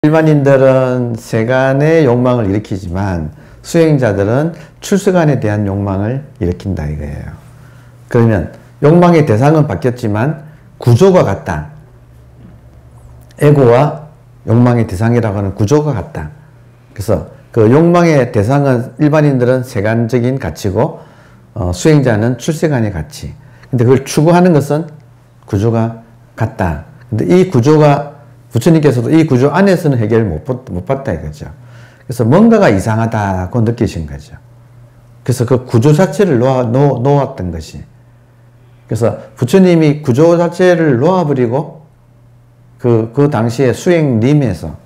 일반인들은 세간의 욕망을 일으키지만 수행자들은 출세간에 대한 욕망을 일으킨다 이거예요. 그러면 욕망의 대상은 바뀌었지만 구조가 같다. 에고와 욕망의 대상이라고 하는 구조가 같다. 그래서 그 욕망의 대상은 일반인들은 세간적인 가치고 수행자는 출세간의 가치. 근데 그걸 추구하는 것은 구조가 같다. 근데 이 구조가 부처님께서도 이 구조 안에서는 해결을 못 봤다 이거죠. 그래서 뭔가가 이상하다고 느끼신 거죠. 그래서 그 구조 자체를 놓았던 것이. 그래서 부처님이 구조 자체를 놓아버리고 그 당시에 수행림에서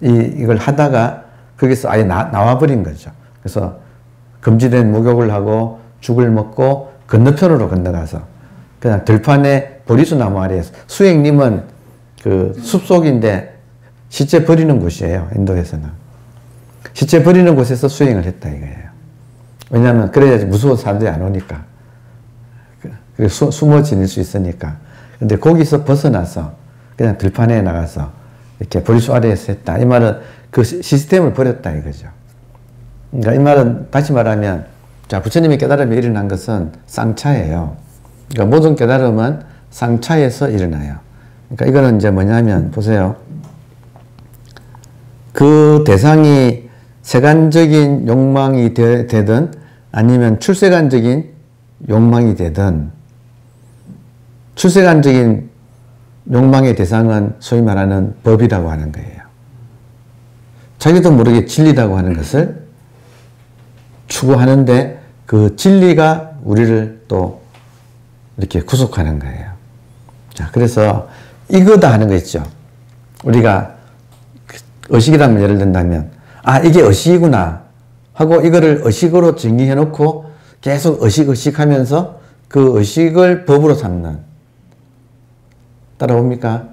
이걸 하다가 거기서 아예 나와버린 거죠. 그래서 금지된 목욕을 하고 죽을 먹고 건너편으로 건너가서 그냥 들판에 보리수 나무 아래에서 수행림은 그 숲속인데 시체 버리는 곳이에요. 인도에서는. 시체 버리는 곳에서 수행을 했다 이거예요. 왜냐하면 그래야지 무서워서 사람들이 안 오니까. 숨어 지낼 수 있으니까. 근데 거기서 벗어나서 그냥 들판에 나가서 이렇게 보리수 아래에서 했다. 이 말은 그 시스템을 버렸다 이거죠. 그러니까 이 말은 다시 말하면 자 부처님의 깨달음이 일어난 것은 쌍차예요. 그러니까 모든 깨달음은 쌍차에서 일어나요. 그러니까 이거는 이제 뭐냐면 보세요. 그 대상이 세간적인 욕망이 되든 아니면 출세간적인 욕망이 되든 출세간적인 욕망의 대상은 소위 말하는 법이라고 하는 거예요. 자기도 모르게 진리라고 하는 것을 추구하는데 그 진리가 우리를 또 이렇게 구속하는 거예요. 자, 그래서 이거다 하는 거 있죠. 우리가 의식이라면 예를 든다면 아 이게 의식이구나 하고 이거를 의식으로 정의해 놓고 계속 의식 하면서 그 의식을 법으로 삼는 따라옵니까?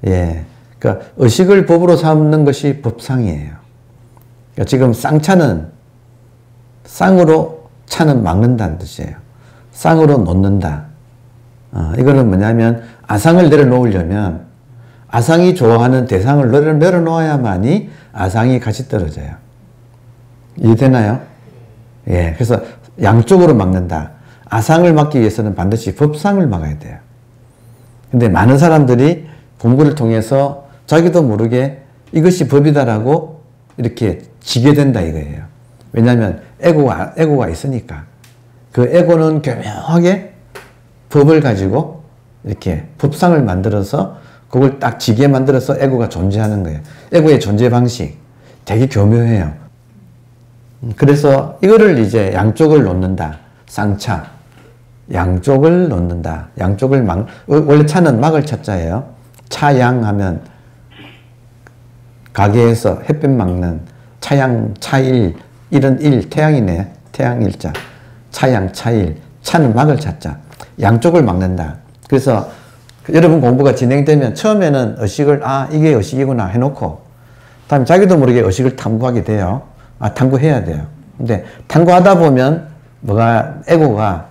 예. 그러니까 의식을 법으로 삼는 것이 법상이에요. 그러니까 지금 쌍차는 쌍으로 차는 막는다는 뜻이에요. 쌍으로 놓는다. 이거는 뭐냐면 아상을 내려놓으려면 아상이 좋아하는 대상을 내려놓아야만이 아상이 같이 떨어져요. 이해되나요? 예. 그래서 양쪽으로 막는다. 아상을 막기 위해서는 반드시 법상을 막아야 돼요. 근데 많은 사람들이 공부를 통해서 자기도 모르게 이것이 법이다라고 이렇게 지게 된다 이거예요. 왜냐하면 에고가 있으니까. 그 에고는 교묘하게 법을 가지고 이렇게 법상을 만들어서 그걸 딱 지게 만들어서 에고가 존재하는 거예요. 에고의 존재 방식 되게 교묘해요. 그래서 이거를 이제 양쪽을 놓는다. 쌍차. 양쪽을 놓는다. 양쪽을 원래 차는 막을 차자예요. 차양 하면 가게에서 햇볕 막는 차양, 차일, 일은 일, 태양이네. 태양 일자. 차양, 차일. 차는 막을 차자. 양쪽을 막는다. 그래서 여러분 공부가 진행되면 처음에는 의식을 이게 의식이구나 해놓고 다음에 자기도 모르게 의식을 탐구하게 돼요. 탐구해야 돼요. 근데 탐구하다 보면 에고가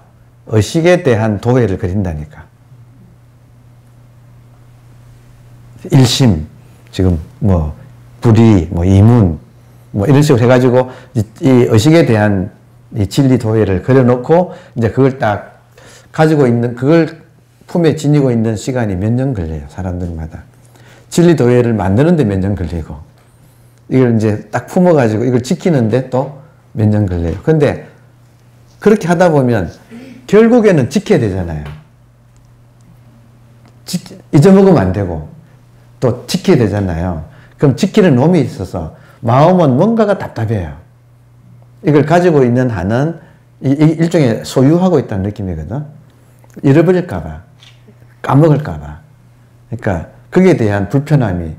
의식에 대한 도회를 그린다니까. 일심, 지금 불의, 이문, 이런 식으로 해가지고 이 의식에 대한 이 진리 도회를 그려놓고 이제 그걸 딱 가지고 있는 그걸 품에 지니고 있는 시간이 몇 년 걸려요. 사람들마다. 진리 도회를 만드는데 몇 년 걸리고 이걸 이제 딱 품어가지고 이걸 지키는데 또 몇 년 걸려요. 근데 그렇게 하다 보면 결국에는 지켜야 되잖아요. 잊어먹으면 안 되고 또 지켜야 되잖아요. 그럼 지키는 놈이 있어서 마음은 뭔가가 답답해요. 이걸 가지고 있는 한은 일종의 소유하고 있다는 느낌이거든. 잃어버릴까봐, 까먹을까봐. 그러니까 거기에 대한 불편함이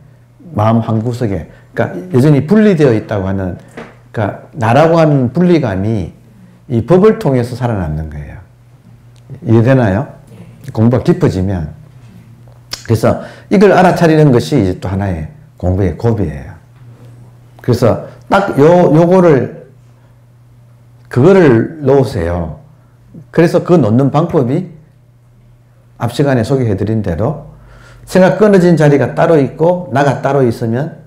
마음 한구석에, 그러니까 여전히 분리되어 있다고 하는, 그러니까 나라고 하는 분리감이 이 법을 통해서 살아남는 거예요. 이해되나요? 공부가 깊어지면. 그래서 이걸 알아차리는 것이 이제 또 하나의 공부의 고비예요. 그래서 딱 그거를 놓으세요. 그래서 그 놓는 방법이 앞 시간에 소개해드린 대로 생각 끊어진 자리가 따로 있고 나가 따로 있으면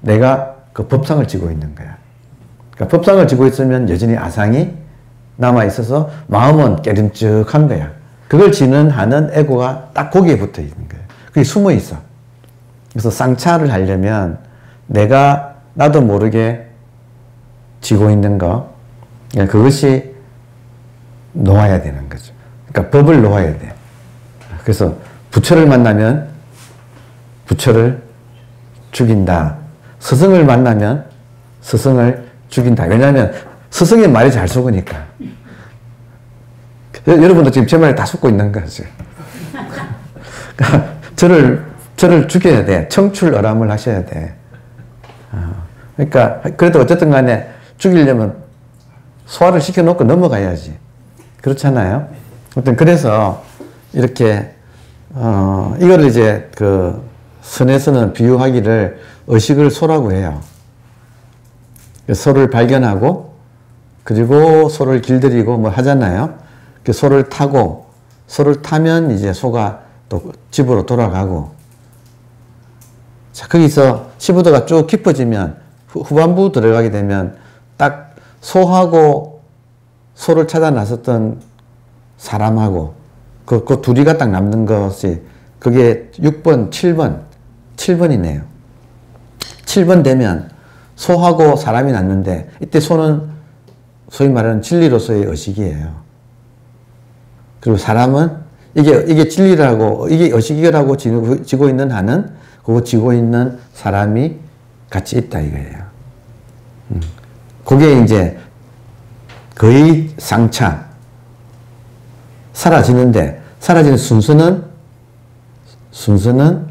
내가 그 법상을 지고 있는 거야. 그러니까 법상을 지고 있으면 여전히 아상이 남아있어서 마음은 깨름직한 거야. 그걸 지는 하는 에고가 딱 거기에 붙어 있는 거예요. 그게 숨어 있어. 그래서 쌍차를 하려면 내가 나도 모르게 지고 있는 거, 그것이 놓아야 되는 거죠. 그러니까 법을 놓아야 돼. 그래서 부처를 만나면 부처를 죽인다. 스승을 만나면 스승을 죽인다. 왜냐하면 스승의 말이 잘 속으니까. 여러분도 지금 제 말에 다 속고 있는 거죠. 그러니까 저를 죽여야 돼. 청출어람을 하셔야 돼. 그러니까 그래도 어쨌든 간에 죽이려면 소화를 시켜놓고 넘어가야지. 그렇잖아요. 아무튼 그래서 이렇게 이거를 이제 그 선에서는 비유하기를 의식을 소라고 해요. 소를 발견하고 그리고 소를 길들이고 뭐 하잖아요. 그 소를 타고 소를 타면 이제 소가 또 집으로 돌아가고, 자 거기서 시부도가 쭉 깊어지면 후반부 들어가게 되면 딱 소하고 소를 찾아 나섰던 사람하고 그 둘이가 딱 남는 것이 그게 6번, 7번이네요. 7번 되면 소하고 사람이 났는데 이때 소는 소위 말하는 진리로서의 의식이에요. 그리고 사람은 이게 진리라고 이게 의식이라고 지고 있는 한은 그거 지고 있는 사람이 같이 있다 이거예요. 그게 이제 거의 쌍차 사라지는데 사라지는 순서는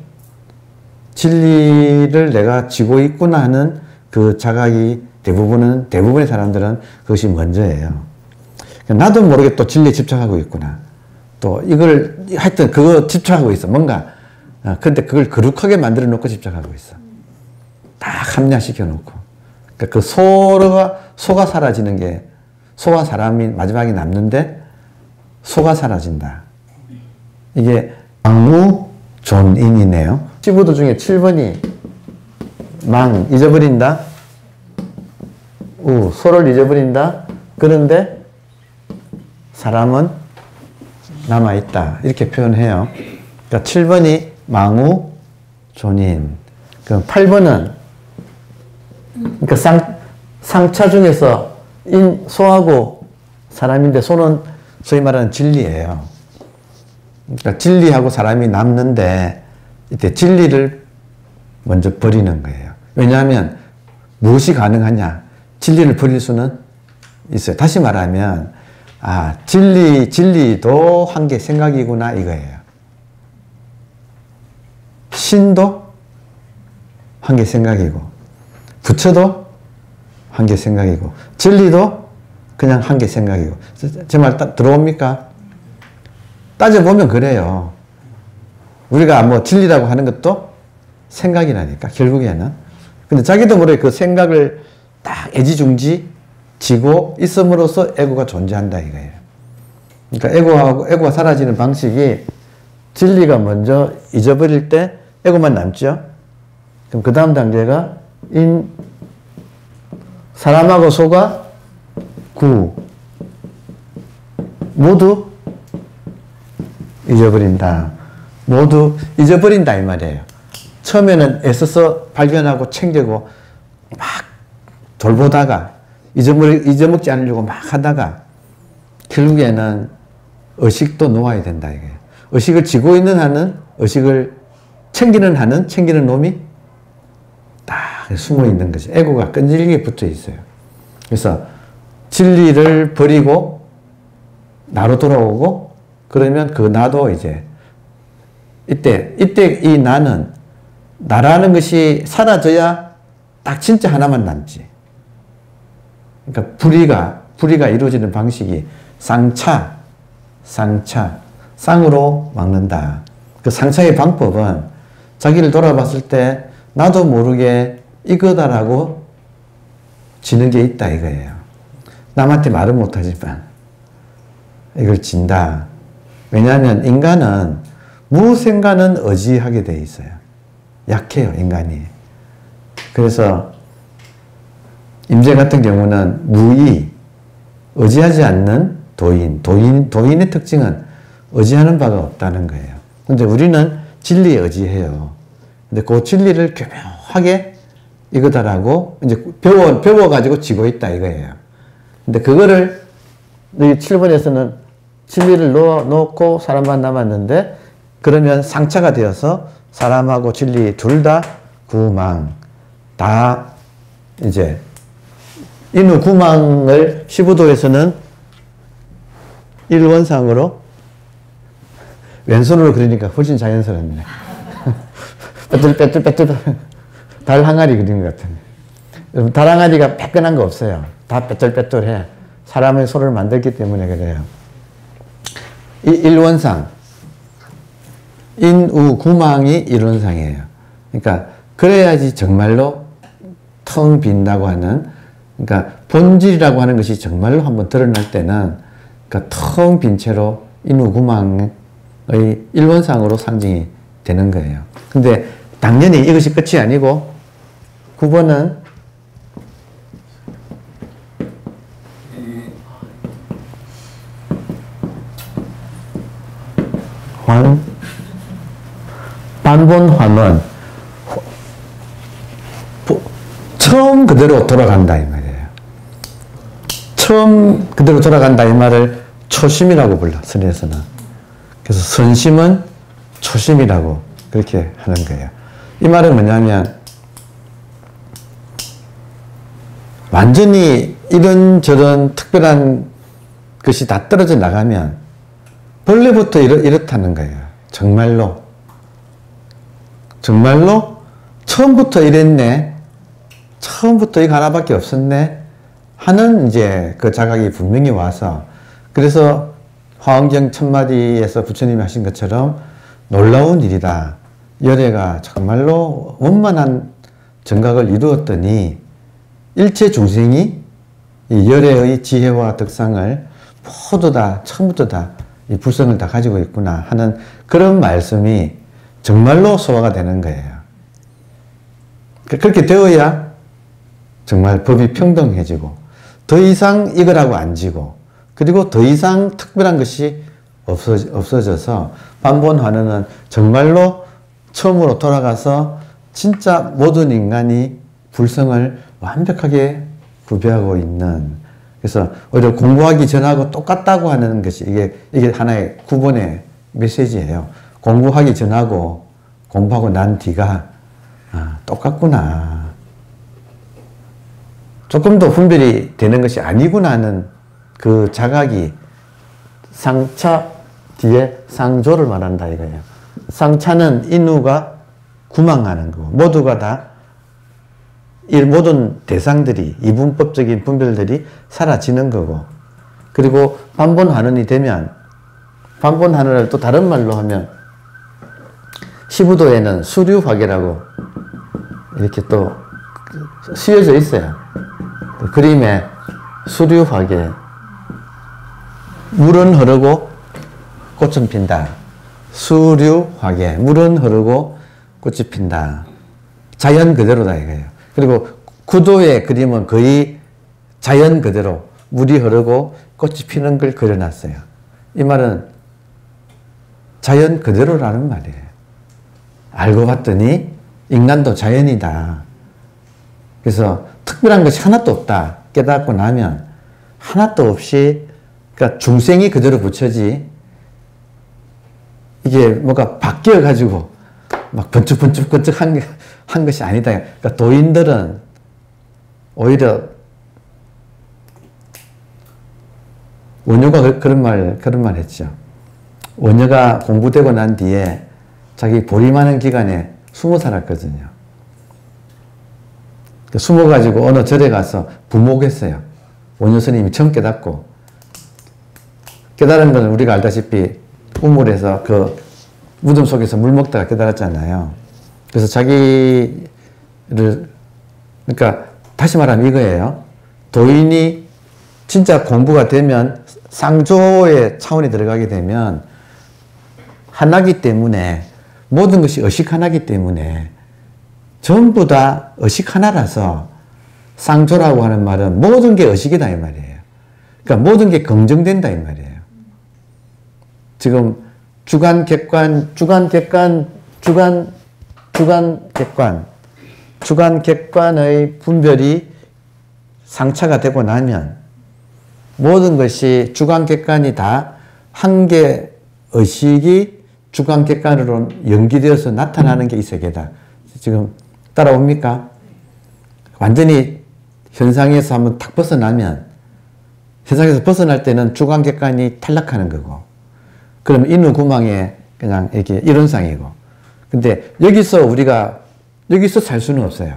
진리를 내가 지고 있구나 하는 그 자각이 대부분의 사람들은 그것이 먼저예요. 나도 모르게 또 진리에 집착하고 있구나. 또 이걸 하여튼 그거 집착하고 있어. 뭔가 근데 그걸 거룩하게 만들어 놓고 집착하고 있어. 딱 합리화시켜 놓고. 그러니까 그 소가 사라지는 게 소와 사람이 마지막에 남는데 소가 사라진다. 이게 망무존인이네요. 시부도 중에 7번이 망, 잊어버린다. 소를 잊어버린다. 그런데 사람은 남아있다. 이렇게 표현해요. 그러니까 7번이 망우존인. 그럼 8번은 그러니까 상차 중에서 소하고 사람인데 소는 소위 말하는 진리예요. 그러니까 진리하고 사람이 남는데 이때 진리를 먼저 버리는 거예요. 왜냐하면 무엇이 가능하냐? 진리를 버릴 수는 있어요. 다시 말하면 진리도 한 개 생각이구나 이거예요. 신도 한 개 생각이고 부처도 한 개 생각이고 진리도 그냥 한 개 생각이고. 제 말 들어옵니까? 따져보면 그래요. 우리가 뭐 진리라고 하는 것도 생각이라니까 결국에는. 근데 자기도 모르게 그 생각을 딱 애지중지 지고 있음으로써 에고가 존재한다 이거예요. 그러니까 에고가 사라지는 방식이 진리가 먼저 잊어버릴 때 에고만 남죠. 그럼 그 다음 단계가 사람하고 소가 모두 잊어버린다. 모두 잊어버린다 이 말이에요. 처음에는 애써서 발견하고 챙기고 막 돌보다가 잊어먹지 않으려고 막 하다가 결국에는 의식도 놓아야 된다 이게. 의식을 지고 있는 한은 의식을 챙기는 놈이 딱 숨어 있는 거죠. 에고가 끈질기게 붙어 있어요. 그래서 진리를 버리고 나로 돌아오고 그러면 그 나도 이제 이때 이 나라는 것이 사라져야 딱 진짜 하나만 남지. 그러니까 불이가 이루어지는 방식이 쌍으로 막는다. 그 쌍차의 방법은 자기를 돌아봤을 때 나도 모르게 이거다라고 지는 게 있다 이거예요. 남한테 말은 못하지만 이걸 진다. 왜냐하면 인간은 무엇인가는 의지하게 돼 있어요. 약해요 인간이. 그래서 임재 같은 경우는 무의, 의지하지 않는 도인의 특징은 의지하는 바가 없다는 거예요. 근데 우리는 진리에 의지해요. 근데 그 진리를 교묘하게 이거다라고 이제 배워가지고 지고 있다 이거예요. 근데 그거를 이 7번에서는 진리를 놓고 사람만 남았는데 그러면 상차가 되어서 사람하고 진리 둘 다 구망, 다 이제 인후 구망을 15도에서는 일원상으로 왼손으로 그리니까 훨씬 자연스럽네. 빼뚤빼뚤 달 항아리 그린 것 같은데. 여러분 달 항아리가 빼끈한 거 없어요. 다 빼뚤빼뚤해. 사람의 손을 만들기 때문에 그래요. 이 일원상, 인우 구망이 일원상이에요. 그러니까 그래야지 정말로 텅 빈다고 하는, 그러니까 본질이라고 하는 것이 정말로 한번 드러날 때는 그러니까 텅 빈 채로 인우 구망의 일원상으로 상징이 되는 거예요. 근데 당연히 이것이 끝이 아니고 9번은 반본환원, 처음 그대로 돌아간다 이 말이에요. 처음 그대로 돌아간다 이 말을 초심이라고 불러, 선에서는. 그래서 선심은 초심이라고 그렇게 하는 거예요. 이 말은 뭐냐면 완전히 이런저런 특별한 것이 다 떨어져 나가면 본래부터 이렇다는 거예요. 정말로 처음부터 이랬네, 처음부터 이거 하나밖에 없었네 하는 이제 그 자각이 분명히 와서, 그래서 화엄경 천마디에서 부처님이 하신 것처럼 놀라운 일이다. 열애가 정말로 원만한 정각을 이루었더니 일체 중생이 이 열애의 지혜와 덕상을 모두 다 처음부터 다 이 불성을 다 가지고 있구나 하는 그런 말씀이 정말로 소화가 되는 거예요. 그렇게 되어야 정말 법이 평등해지고 더 이상 이거라고 안 지고, 그리고 더 이상 특별한 것이 없어져서 반본환원은 정말로 처음으로 돌아가서 진짜 모든 인간이 불성을 완벽하게 구비하고 있는, 그래서 오히려 공부하기 전하고 똑같다고 하는 것이 이게 하나의 9번의 메시지예요. 공부하기 전하고 공부하고 난 뒤가 똑같구나, 조금 더 분별이 되는 것이 아니구나 하는 그 자각이, 상차 뒤에 상조를 말한다 이거예요. 상차는 인후가 구망하는 거고, 모두가 다 이 모든 대상들이, 이분법적인 분별들이 사라지는 거고, 그리고 반본환원이 되면, 반본환원을 또 다른 말로 하면 15도에는 수류화계라고 이렇게 또 씌어져 있어요. 그림에 수류화계, 물은 흐르고 꽃은 핀다. 수류화계, 물은 흐르고 꽃이 핀다. 자연 그대로다 이거예요. 그리고 구도의 그림은 거의 자연 그대로 물이 흐르고 꽃이 피는 걸 그려놨어요. 이 말은 자연 그대로라는 말이에요. 알고 봤더니 인간도 자연이다. 그래서 특별한 것이 하나도 없다 깨닫고 나면 하나도 없이, 그러니까 중생이 그대로 붙여지 이게 뭐가 바뀌어가지고 막 번쩍번쩍 한 것이 아니다. 그러니까 도인들은 오히려 원효가 그런 말 했죠. 원효가 공부되고 난 뒤에 자기 보림하는 기간에 숨어 살았거든요. 숨어가지고 어느 절에 가서 부목했어요. 원효 스님이 처음 깨닫고, 깨달은 건 우리가 알다시피 우물에서 그 무덤 속에서 물 먹다가 깨달았잖아요. 그래서 자기를, 그러니까 다시 말하면 이거예요. 도인이 진짜 공부가 되면 상조의 차원이 들어가게 되면 하나기 때문에, 모든 것이 의식 하나기 때문에 전부 다 의식 하나라서 쌍조라고 하는 말은 모든 게 의식이다 이 말이에요. 그러니까 모든 게 긍정된다 이 말이에요. 지금 주관, 객관, 객관의 분별이 상차가 되고 나면 모든 것이 주관, 객관이 다 한 개 의식이 주관, 객관으로 연기되어서 나타나는 게 이 세계다. 지금 따라옵니까? 완전히 현상에서 한번 탁 벗어나면 현상에서 벗어날 때는 주관, 객관이 탈락하는 거고 그러면 인후 구망에 그냥 이렇게 이론상이고 근데 여기서 살 수는 없어요.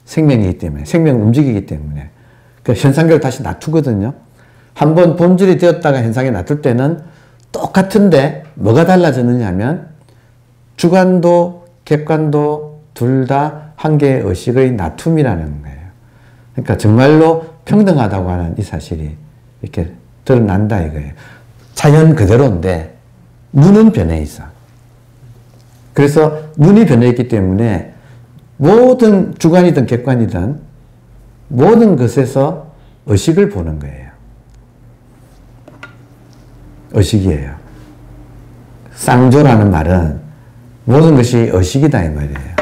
생명이기 때문에 생명은 움직이기 때문에 그 현상계를 다시 놔두거든요. 한번 본질이 되었다가 현상에 놔둘 때는 똑같은데 뭐가 달라졌느냐 하면 주관도 객관도 둘 다 한 개의 의식의 놔툼이라는 거예요. 그러니까 정말로 평등하다고 하는 이 사실이 이렇게 드러난다 이거예요. 자연 그대로인데 눈은 변해 있어. 그래서 눈이 변해 있기 때문에 모든 주관이든 객관이든 모든 것에서 의식을 보는 거예요. 의식이에요. 쌍조라는 말은 모든 것이 의식이다 이 말이에요.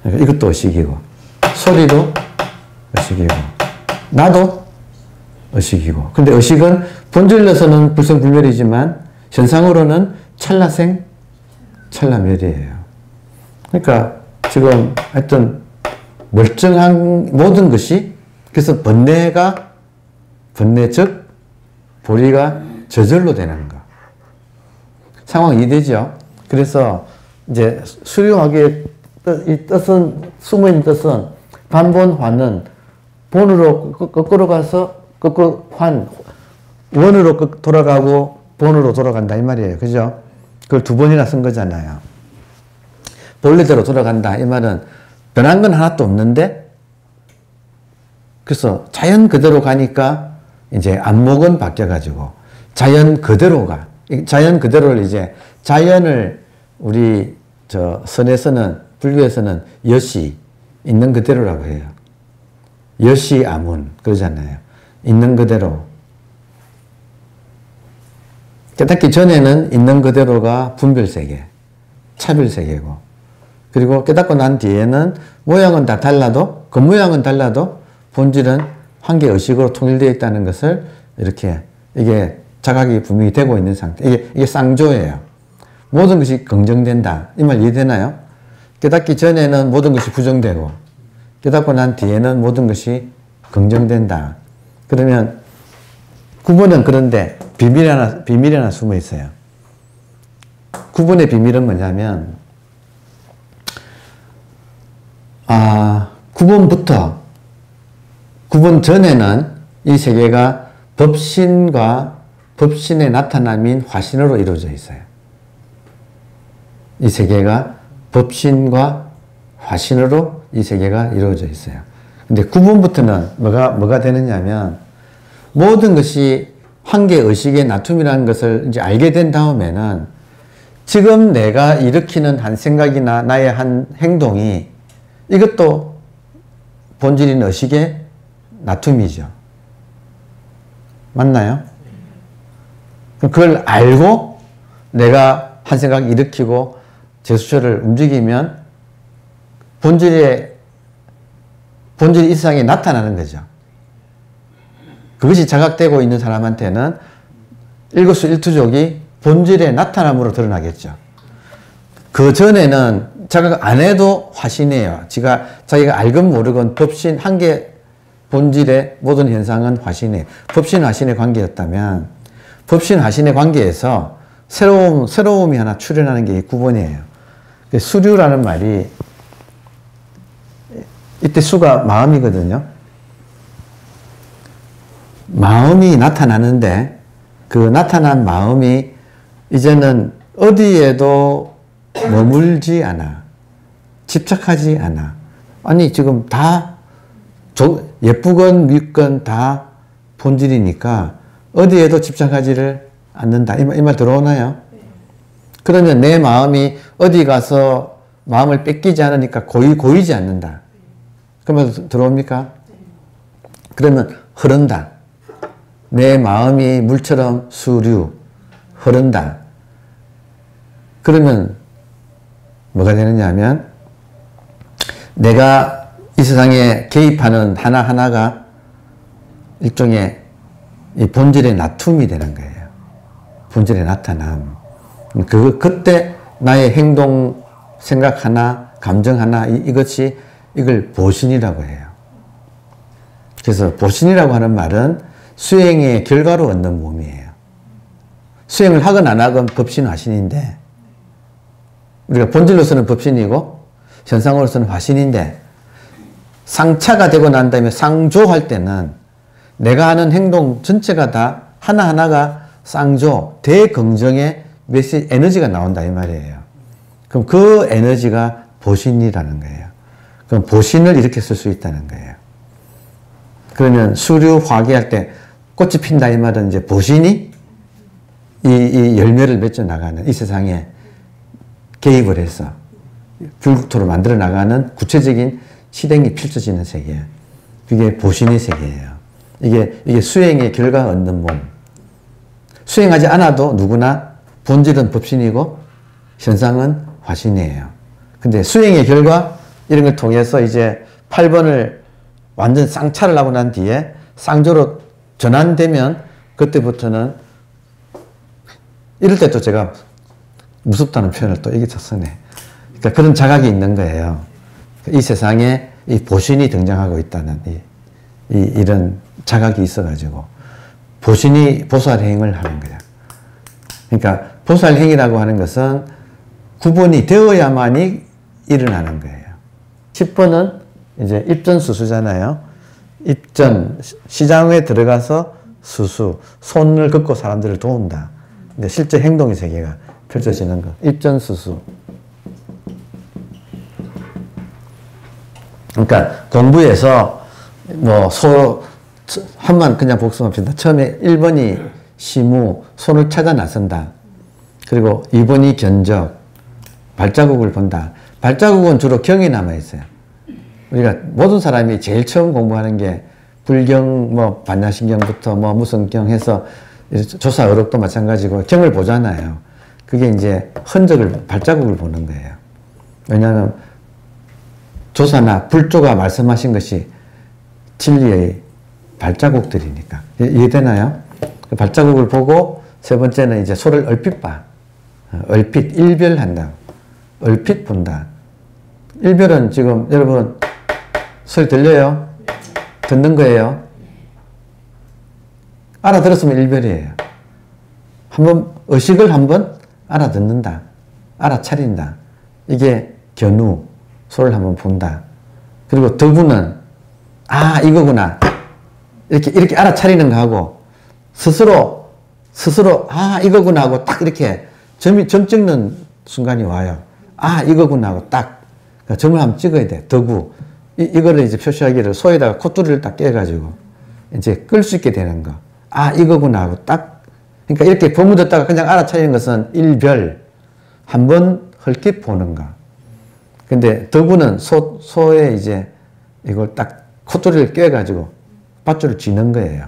그러니까 이것도 의식이고 소리도 의식이고 나도 의식이고 근데 의식은 본질로서는 불생불멸이지만 현상으로는 찰나생 찰나멸이에요. 그러니까 지금 하여튼 멀쩡한 모든 것이 그래서 번뇌가 번뇌적 보리가 저절로 되는 거 상황이 이해되죠? 그래서 이제 수료하게 이 뜻은 숨어있는 뜻은 반본환은 본으로 거꾸로 가서 거꾸로 원으로 돌아가고 본으로 돌아간다 이 말이에요. 그죠? 그걸 두 번이나 쓴 거잖아요. 본래대로 돌아간다 이 말은 변한 건 하나도 없는데 그래서 자연 그대로 가니까 이제 안목은 바뀌어가지고 자연 그대로가 자연 그대로를 이제 자연을 우리 선에서는 불교에서는 여시 있는 그대로라고 해요. 여시 아문 그러잖아요. 있는 그대로 깨닫기 전에는 있는 그대로가 분별세계 차별세계고 그리고 깨닫고 난 뒤에는 모양은 다 달라도 그 모양은 달라도 본질은 한 개의 의식으로 통일되어 있다는 것을 이렇게 이게 자각이 분명히 되고 있는 상태 이게 쌍조예요. 모든 것이 긍정된다 이 말 이해되나요? 깨닫기 전에는 모든 것이 부정되고 깨닫고 난 뒤에는 모든 것이 긍정된다. 그러면 구분은 그런데 비밀이 하나 숨어 있어요. 구분의 비밀은 뭐냐면 구분 전에는 이 세계가 법신과 법신의 나타남인 화신으로 이루어져 있어요. 이 세계가 법신과 화신으로 이 세계가 이루어져 있어요. 근데 구분부터는 뭐가 되느냐면 모든 것이 한 개의 의식의 나툼이라는 것을 이제 알게 된 다음에는 지금 내가 일으키는 한 생각이나 나의 한 행동이 이것도 본질인 의식의 나툼이죠. 맞나요? 그걸 알고 내가 한 생각 일으키고 제수처를 움직이면 본질이 이 세상에 나타나는 거죠. 그것이 자각되고 있는 사람한테는 일거수일투족이 본질의 나타남으로 드러나겠죠. 그 전에는 자각 안 해도 화신이에요. 자기가 알건 모르건 법신 한 개 본질의 모든 현상은 화신이에요. 법신 화신의 관계였다면 법신 화신의 관계에서 새로움이 하나 출현하는 게 구본이에요. 수류라는 말이 이때 수가 마음이거든요. 마음이 나타나는데 그 나타난 마음이 이제는 어디에도 머물지 않아. 집착하지 않아. 아니 지금 다 예쁘건 밉건 다 본질이니까 어디에도 집착하지를 않는다. 이 말 들어오나요? 그러면 내 마음이 어디 가서 마음을 뺏기지 않으니까 고이지 않는다. 그러면 들어옵니까? 그러면 흐른다. 내 마음이 물처럼 수류 흐른다. 그러면 뭐가 되느냐 하면 내가 이 세상에 개입하는 하나하나가 일종의 이 본질의 나툼이 되는 거예요. 본질의 나타남. 그때 나의 행동, 생각 하나, 감정 하나, 이걸 보신이라고 해요. 그래서 보신이라고 하는 말은 수행의 결과로 얻는 몸이에요. 수행을 하건 안 하건 법신 화신인데, 우리가 본질로서는 법신이고 현상으로서는 화신인데, 상차가 되고 난 다음에 상조할 때는 내가 하는 행동 전체가 다 하나하나가 쌍조, 대긍정의 메시지, 에너지가 나온다 이 말이에요. 그럼 그 에너지가 보신이라는 거예요. 그럼 보신을 이렇게 쓸 수 있다는 거예요. 그러면 수류 화계할 때 꽃이 핀다 이 말은 이제 보신이 이 열매를 맺어 나가는 이 세상에 개입을 해서 불국토로 만들어 나가는 구체적인 실행이 펼쳐지는 세계. 그게 보신의 세계예요. 이게 수행의 결과 얻는 몸. 수행하지 않아도 누구나 본질은 법신이고 현상은 화신이에요. 근데 수행의 결과 이런 걸 통해서 이제 8번을 완전 쌍차를 하고 난 뒤에 쌍조로 전환되면 그때부터는 이럴 때 또 제가 무섭다는 표현을 또 이게 썼네. 그러니까 그런 자각이 있는 거예요. 이 세상에 이 보신이 등장하고 있다는 이런 자각이 있어가지고 보신이 보살행을 하는 거야. 그러니까 보살행이라고 하는 것은 구분이 되어야만이 일어나는 거예요. 10번은 이제 입전수수잖아요. 입전, 시장에 들어가서 수수, 손을 긋고 사람들을 도운다. 근데 실제 행동의 세계가 펼쳐지는 거. 입전수수. 그러니까 공부에서 뭐 한번 그냥 복습합시다. 처음에 1번이 시무, 손을 찾아 나선다. 그리고 2번이 견적, 발자국을 본다. 발자국은 주로 경에 남아있어요. 우리가 모든 사람이 제일 처음 공부하는 게 불경, 뭐 반야신경부터 뭐 무슨 경 해서 조사 어록도 마찬가지고 경을 보잖아요. 그게 이제 흔적을, 발자국을 보는 거예요. 왜냐하면 조사나 불조가 말씀하신 것이 진리의 발자국들이니까. 이해되나요? 그 발자국을 보고 세 번째는 이제 소를 얼핏 봐. 얼핏, 일별한다. 얼핏 본다. 일별은 지금 여러분 소리 들려요? 듣는 거예요? 알아들었으면 일별이에요. 한번 의식을 한번 알아듣는다. 알아차린다. 이게 견우, 소를 한번 본다. 그리고 덕우는 아 이거구나. 이렇게 알아차리는 거 하고 스스로 아 이거구나 하고 딱 이렇게 점 찍는 순간이 와요. 아 이거구나 하고 딱 점을 한번 찍어야 돼. 덕우. 이거를 이제 표시하기를 소에다가 콧뚜리를 딱 깨가지고 이제 끌 수 있게 되는 거. 아 이거구나 하고 딱. 그러니까 이렇게 버무렸다가 그냥 알아차리는 것은 일별. 한번 헐깃 보는 거. 근데 덕우는 소에 이제 이걸 딱 콧뚜리를 깨가지고 밧줄을 쥐는 거예요.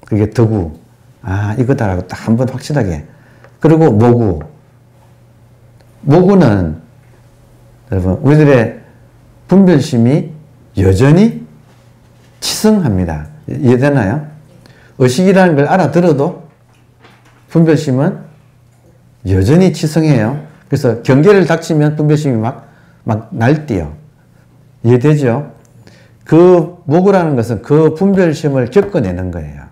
그게 덕우. 아 이거다라고 딱 한번 확실하게. 그리고 모구. 모구는 여러분 우리들의 분별심이 여전히 치성합니다. 이해되나요? 의식이라는 걸 알아들어도 분별심은 여전히 치성해요. 그래서 경계를 닥치면 분별심이 막 날뛰어. 이해되죠? 그 모구라는 것은 그 분별심을 겪어내는 거예요.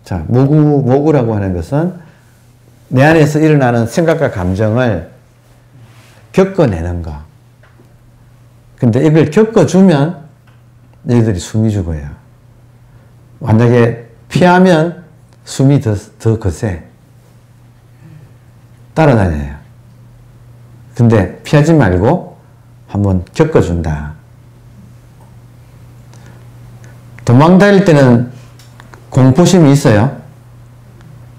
자, 모구라고 하는 것은 내 안에서 일어나는 생각과 감정을 겪어내는 거. 근데 이걸 겪어주면 얘들이 숨이 죽어요. 만약에 피하면 숨이 더 거세. 따라다녀요. 근데 피하지 말고 한번 겪어준다. 도망다닐 때는 공포심이 있어요.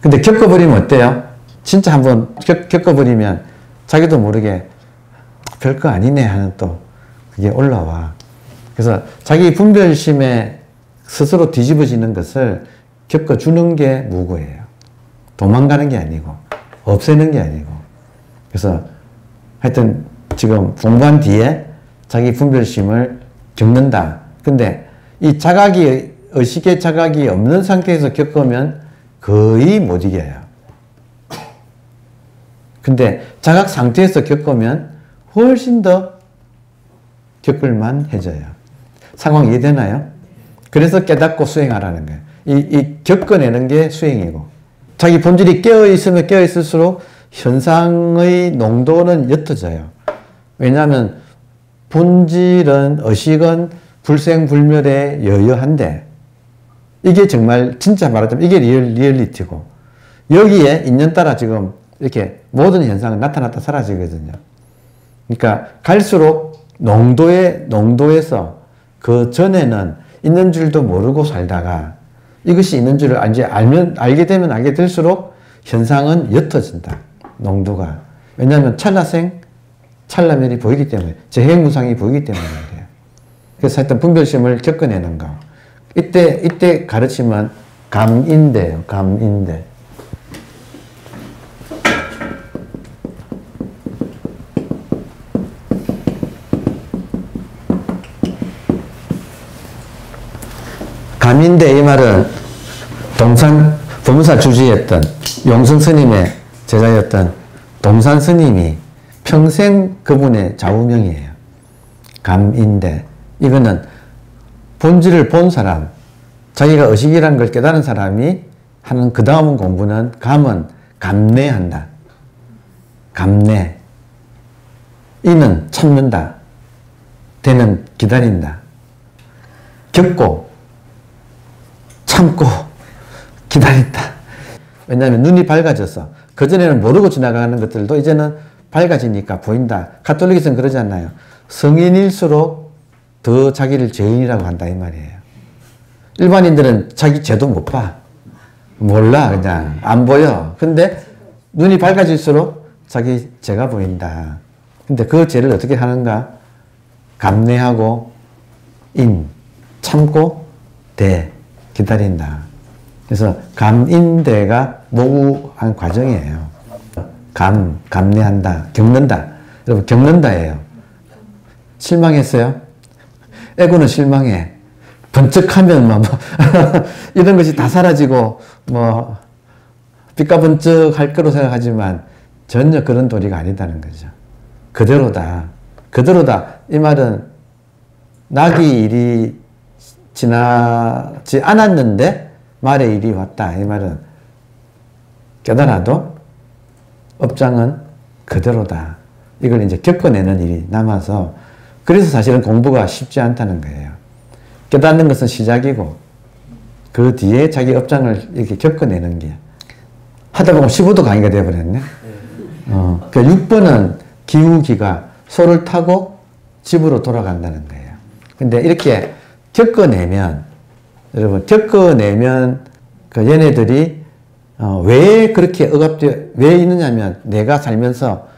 근데 겪어버리면 어때요? 진짜 한번 겪어버리면 자기도 모르게 별거 아니네 하는 또 그게 올라와. 그래서 자기 분별심에 스스로 뒤집어지는 것을 겪어주는 게 무고예요. 도망가는 게 아니고 없애는 게 아니고. 그래서 하여튼 지금 공부한 뒤에 자기 분별심을 겪는다. 근데 이 자각이 의식의 자각이 없는 상태에서 겪으면 거의 못 이겨요. 근데 자각 상태에서 겪으면 훨씬 더 겪을만 해져요. 상황 이해되나요? 그래서 깨닫고 수행하라는 거예요. 이 겪어내는 게 수행이고, 자기 본질이 깨어있으면 깨어있을수록 현상의 농도는 옅어져요. 왜냐하면 본질은, 의식은 불생불멸에 여여한데, 이게 정말 진짜 말하자면 이게 리얼리티고, 여기에 인연 따라 지금 이렇게 모든 현상은 나타났다 사라지거든요. 그러니까 갈수록 농도에서 그 전에는 있는 줄도 모르고 살다가 이것이 있는 줄을 이제 알게 되면 알게 될수록 현상은 옅어진다. 농도가. 왜냐하면 찰나멸이 보이기 때문에, 재행무상이 보이기 때문에 그래요. 그래서 하여튼 분별심을 겪어내는 거. 이때 가르치면 감인대예요. 감인대. 감인대 이 말은 법문사 주지였던 용성 스님의 제자였던 동산 스님이 평생 그분의 좌우명이에요. 감인대. 이거는 본질을 본 사람, 자기가 의식이라는 걸 깨달은 사람이 하는 그 다음 공부는, 감은 감내한다. 감내. 이는 참는다. 대는 기다린다. 겪고 참고 기다린다. 왜냐하면 눈이 밝아져서, 그전에는 모르고 지나가는 것들도 이제는 밝아지니까 보인다. 가톨릭에서는 그러지 않나요? 성인일수록 더 자기를 죄인이라고 한다 이 말이에요. 일반인들은 자기 죄도 못 봐. 몰라. 그냥 안 보여. 근데 눈이 밝아질수록 자기 죄가 보인다. 근데 그 죄를 어떻게 하는가? 감내하고 참고 기다린다. 그래서 감인대가 모구한 과정이에요. 감내한다. 겪는다. 여러분, 겪는다예요. 실망했어요? 에고는 실망해. 번쩍하면 뭐 이런 것이 다 사라지고 뭐 빛과 번쩍 할 거로 생각하지만 전혀 그런 도리가 아니다는 거죠. 그대로다. 이 말은 낙이 이리 지나지 않았는데 말의 일이 왔다. 이 말은 깨달아도 업장은 그대로다. 이걸 이제 겪어내는 일이 남아서, 그래서 사실은 공부가 쉽지 않다는 거예요. 깨닫는 것은 시작이고 그 뒤에 자기 업장을 이렇게 겪어내는 게, 하다 보면 15도 강의가 되어버렸네. 그 6번은 기우기가 소를 타고 집으로 돌아간다는 거예요. 근데 이렇게 겪어내면, 여러분, 그 얘네들이 왜 그렇게 왜 있느냐면, 내가 살면서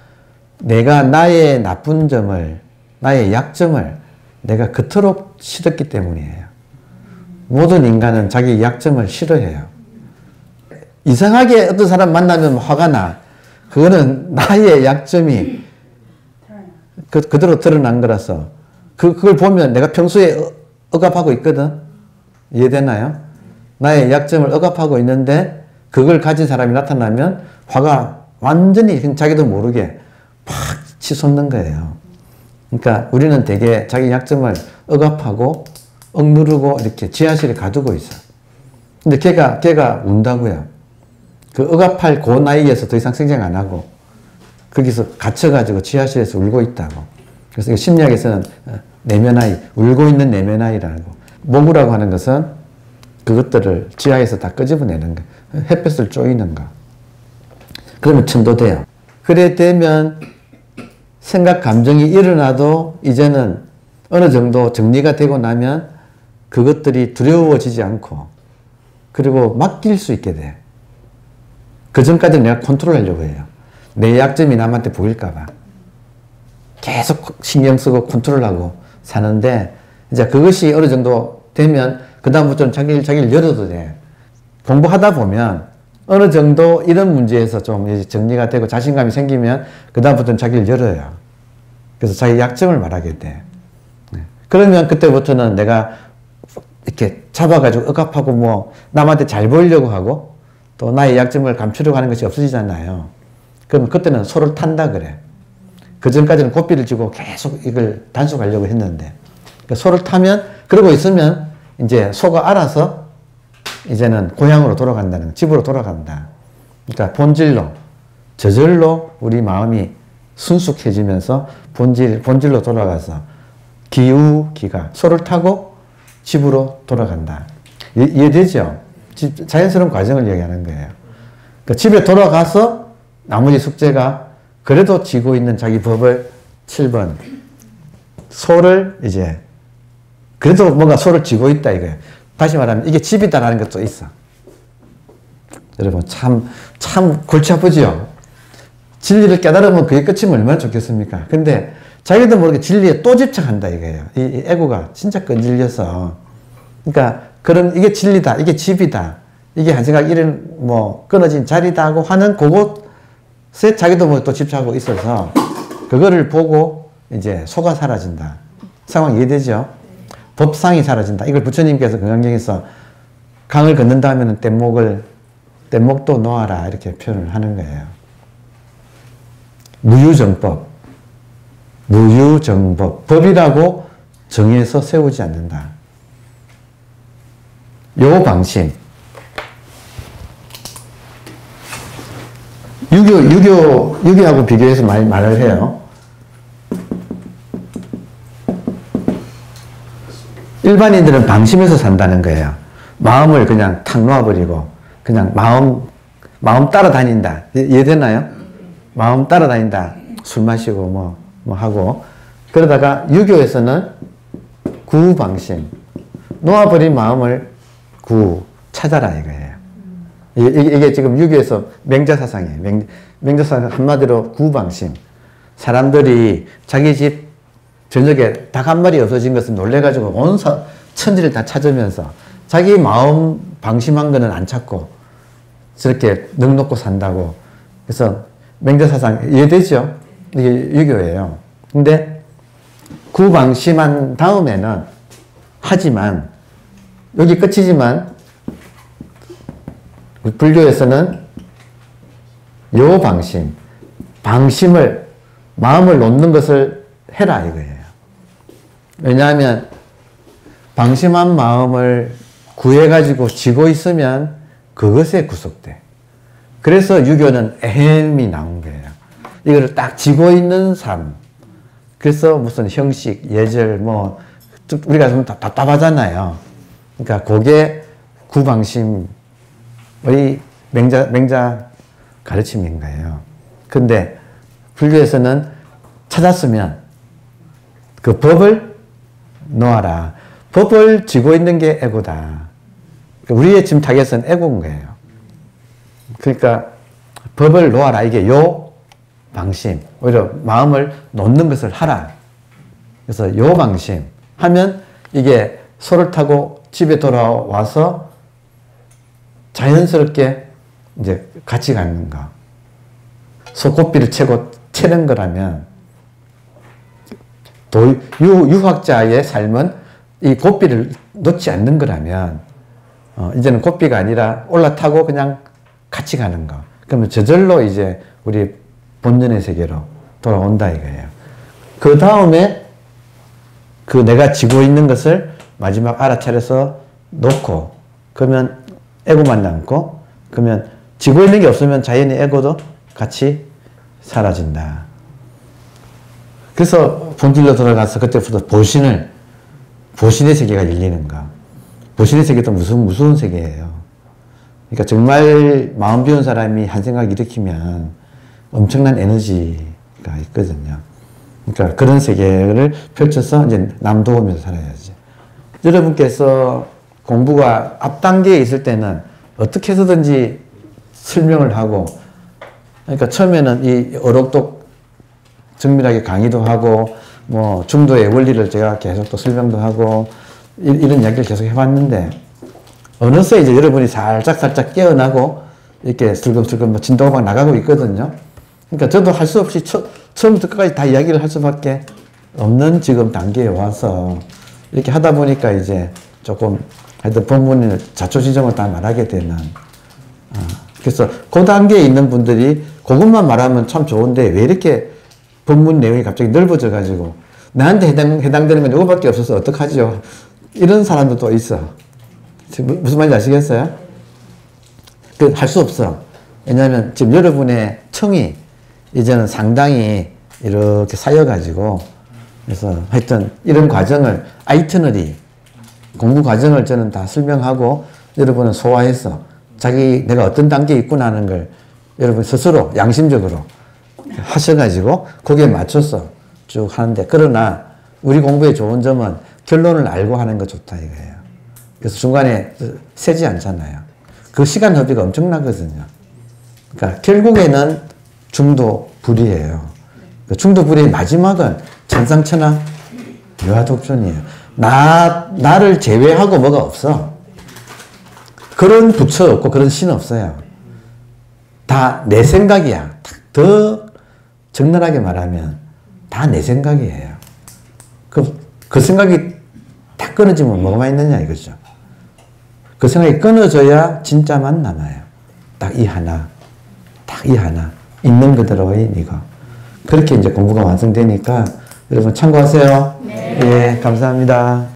내가 나의 나쁜 점을, 나의 약점을 내가 그토록 싫었기 때문이에요. 모든 인간은 자기 약점을 싫어해요. 이상하게 어떤 사람 만나면 화가 나. 그거는 나의 약점이 그대로 드러난 거라서, 그걸 보면 내가 평소에 억압하고 있거든. 이해되나요? 나의 약점을 억압하고 있는데 그걸 가진 사람이 나타나면 화가 완전히 자기도 모르게 팍 치솟는 거예요. 그러니까 우리는 되게 자기 약점을 억압하고 억누르고 이렇게 지하실에 가두고 있어. 근데 걔가 운다고요. 그 억압할 그 나이에서 더 이상 생각 안 하고 거기서 갇혀가지고 지하실에서 울고 있다고. 그래서 심리학에서는 내면아이, 울고 있는 내면아이라고. 모구라고 하는 것은 그것들을 지하에서 다 끄집어내는 거. 햇볕을 쪼이는 거. 그러면 천도돼요. 그래 되면 생각, 감정이 일어나도 이제는 어느 정도 정리가 되고 나면 그것들이 두려워지지 않고, 그리고 맡길 수 있게 돼. 그 전까지는 내가 컨트롤 하려고 해요. 내 약점이 남한테 보일까봐. 계속 신경 쓰고 컨트롤하고 사는데 이제 그것이 어느 정도 되면 그다음부터는 자기를 열어도 돼. 공부하다 보면 어느 정도 이런 문제에서 좀 이제 정리가 되고 자신감이 생기면 그다음부터는 자기를 열어요. 그래서 자기 약점을 말하게 돼. 그러면 그때부터는 내가 이렇게 잡아가지고 억압하고 뭐 남한테 잘 보이려고 하고 또 나의 약점을 감추려고 하는 것이 없어지잖아요. 그럼 그때는 소를 탄다 그래. 그 전까지는 고삐를 쥐고 계속 이걸 단속하려고 했는데 그러니까 소를 타면 그러고 있으면 이제 소가 알아서 이제는 고향으로 돌아간다는 집으로 돌아간다. 그러니까 본질로 저절로 우리 마음이 순숙해지면서 본질로 돌아가서 기우기가 소를 타고 집으로 돌아간다. 이해되죠? 자연스러운 과정을 얘기하는 거예요. 그러니까 집에 돌아가서 나머지 숙제가 그래도 지고 있는 자기 법을 7번 소를 이제 그래도 뭔가 소를 쥐고 있다 이거예요. 다시 말하면 이게 집이다라는 것도 있어. 여러분 참 골치 아프죠? 진리를 깨달으면 그게 끝이면 얼마나 좋겠습니까? 근데 자기도 모르게 진리에 또 집착한다 이거예요. 이 에고가 진짜 끈질려서. 그러니까 이게 진리다, 이게 집이다, 이게 한 생각 이런 뭐 끊어진 자리다 하고 하는 그곳에 자기도 뭐 또 집착하고 있어서 그거를 보고 이제 소가 사라진다. 상황 이해되죠? 법상이 사라진다. 이걸 부처님께서 금강경에서 강을 건넌다 하면은 뗏목도 놓아라 이렇게 표현을 하는 거예요. 무유정법. 무유정법. 법이라고 정해서 세우지 않는다. 요방심. 유교하고 비교해서 말을 해요. 일반인들은 방심해서 산다는 거예요. 마음을 그냥 탁 놓아버리고 그냥 마음 따라다닌다. 이해되나요? 마음 따라다닌다. 술 마시고 뭐 하고 그러다가 유교에서는 구방심. 놓아버린 마음을 찾아라 이거예요. 이게 지금 유교에서 맹자사상이에요. 맹자사상 한마디로 구방심. 사람들이 자기 집 저녁에 닭 한 마리 없어진 것을 놀래가지고 온 천지를 다 찾으면서 자기 마음 방심한 거는 안 찾고 저렇게 넉놓고 산다고. 그래서 맹자사상 이해되죠? 이게 유교예요. 근데 구방심한 다음에는 하지만 여기 끝이지만 불교에서는 요방심, 방심을 마음을 놓는 것을 해라 이거예요. 왜냐하면 방심한 마음을 구해가지고 쥐고 있으면 그것에 구속돼. 그래서 유교는 애헴이 나온 거예요. 이거를 딱 쥐고 있는 삶. 그래서 무슨 형식, 예절 뭐 우리가 좀 답답하잖아요. 그러니까 그게 구방심의 맹자 가르침인 거예요. 근데 불교에서는 찾았으면 그 법을 놓아라. 법을 쥐고 있는 게 에고다. 우리의 지금 타겟은 에고인 거예요. 그러니까 법을 놓아라. 이게 요 방심. 오히려 마음을 놓는 것을 하라. 그래서 요 방심 하면 이게 소를 타고 집에 돌아와서 자연스럽게 이제 같이 가는 거. 소고삐를 채는 거라면 유학자의 삶은 이 고삐를 놓지 않는 거라면 이제는 고삐가 아니라 올라타고 그냥 같이 가는 거. 그러면 저절로 이제 우리 본연의 세계로 돌아온다 이거예요. 그 다음에 그 내가 지고 있는 것을 마지막 알아차려서 놓고 그러면 에고만 남고 그러면 지고 있는 게 없으면 자연히 에고도 같이 사라진다. 그래서 본질로 돌아가서 그때부터 보신의 세계가 열리는 거. 보신의 세계도 무서운 세계예요. 그러니까 정말 마음 비운 사람이 한 생각 일으키면 엄청난 에너지가 있거든요. 그러니까 그런 세계를 펼쳐서 이제 남 도우면서 살아야지. 여러분께서 공부가 앞 단계에 있을 때는 어떻게 해서든지 설명을 하고, 그러니까 처음에는 이 어록독 정밀하게 강의도 하고, 뭐, 중도의 원리를 제가 계속 또 설명도 하고, 이런 이야기를 계속 해왔는데, 어느새 이제 여러분이 살짝 깨어나고, 이렇게 슬금슬금 뭐 진도가 막 나가고 있거든요. 그러니까 저도 할 수 없이 처음부터 끝까지 다 이야기를 할 수밖에 없는 지금 단계에 와서, 이렇게 하다 보니까 이제 조금, 하여튼 본문의 자초지종을 다 말하게 되는, 그래서 그 단계에 있는 분들이 그것만 말하면 참 좋은데 왜 이렇게 본문 내용이 갑자기 넓어져 가지고 나한테 해당되는 건 이거밖에 없어서 어떡하지요? 이런 사람도 있어. 무슨 말인지 아시겠어요? 할 수 없어. 왜냐하면 지금 여러분의 청이 이제는 상당히 이렇게 쌓여가지고 그래서 하여튼 이런 과정을 아이트너리 공부 과정을 저는 다 설명하고 여러분은 소화해서 내가 어떤 단계에 있구나 하는 걸 여러분 스스로 양심적으로 하셔가지고 거기에 맞춰서 쭉 하는데 그러나 우리 공부의 좋은 점은 결론을 알고 하는 거 좋다 이거예요. 그래서 중간에 세지 않잖아요. 그 시간 허비가 엄청나거든요. 그러니까 결국에는 중도 불이에요. 그 중도 불의 마지막은 천상천하 유아독존이에요. 나를 제외하고 뭐가 없어. 그런 부처 없고 그런 신 없어요. 다 내 생각이야. 더 적나라하게 말하면 다 내 생각이에요. 그 생각이 다 끊어지면 뭐가 있느냐 이거죠. 그 생각이 끊어져야 진짜만 남아요. 딱 이 하나. 있는 그대로의 이거. 그렇게 이제 공부가 완성되니까 여러분 참고하세요. 네. 예, 감사합니다.